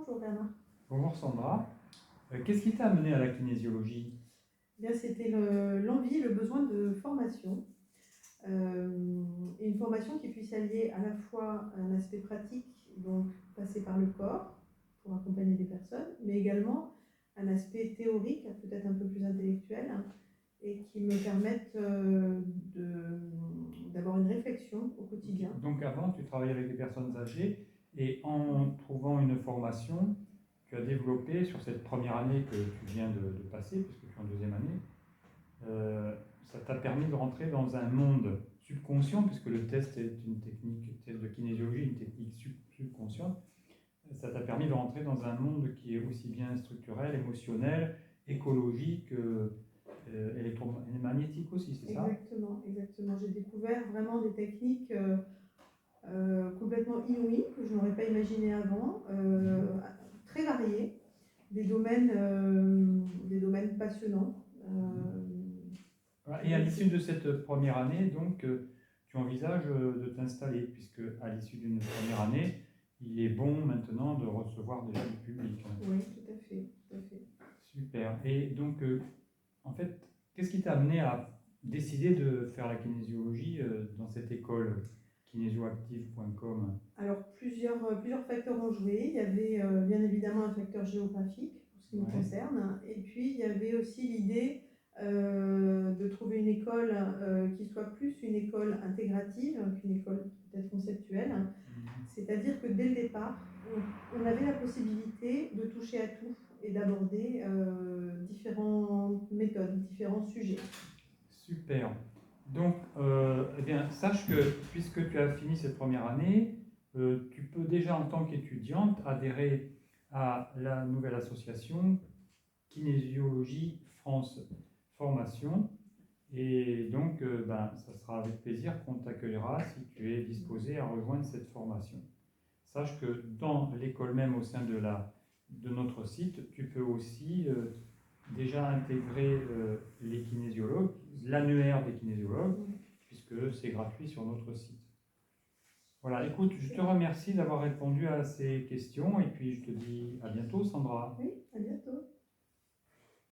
Bonjour Bernard. Bonjour Sandra. Qu'est-ce qui t'a amené à la kinésiologie? Eh bien, c'était l'envie, le besoin de formation. Et une formation qui puisse allier à la fois un aspect pratique, donc passer par le corps pour accompagner des personnes, mais également un aspect théorique, peut-être un peu plus intellectuel, hein, et qui me permette d'avoir une réflexion au quotidien. Donc avant, tu travaillais avec des personnes âgées et en trouvant une formation, tu as développé sur cette première année que tu viens de passer, puisque tu es en deuxième année, ça t'a permis de rentrer dans un monde subconscient, puisque le test est une technique, test de kinésiologie, une technique subconsciente. Ça t'a permis de rentrer dans un monde qui est aussi bien structurel, émotionnel, écologique, électromagnétique aussi, c'est ça? Exactement, exactement. J'ai découvert vraiment des techniques complètement inouïes que je n'aurais pas imaginées avant, très variées, des domaines passionnants. Et à l'issue de cette première année, donc, tu envisages de t'installer, puisque à l'issue d'une première année, il est bon maintenant de recevoir déjà du public. Oui, tout à fait, tout à fait. Super. Et donc, en fait, qu'est-ce qui t'a amené à décider de faire la kinésiologie dans cette école kinésioactive.com? Alors, plusieurs facteurs ont joué. Il y avait bien évidemment un facteur géographique, pour ce qui me concerne. Et puis, il y avait aussi l'idée de trouver une école qui soit plus une école intégrative qu'une école peut-être conceptuelle. C'est-à-dire que dès le départ, on avait la possibilité de toucher à tout et d'aborder différentes méthodes, différents sujets. Super. Donc, eh bien, sache que puisque tu as fini cette première année, tu peux déjà en tant qu'étudiante adhérer à la nouvelle association Kinésiologie France Formation. Et donc, ça sera avec plaisir qu'on t'accueillera si tu es disposé à rejoindre cette formation. Sache que dans l'école même, au sein de notre site, tu peux aussi déjà intégrer les kinésiologues, l'annuaire des kinésiologues, puisque c'est gratuit sur notre site. Voilà, écoute, je te remercie d'avoir répondu à ces questions et puis je te dis à bientôt, Sandra. Oui, à bientôt.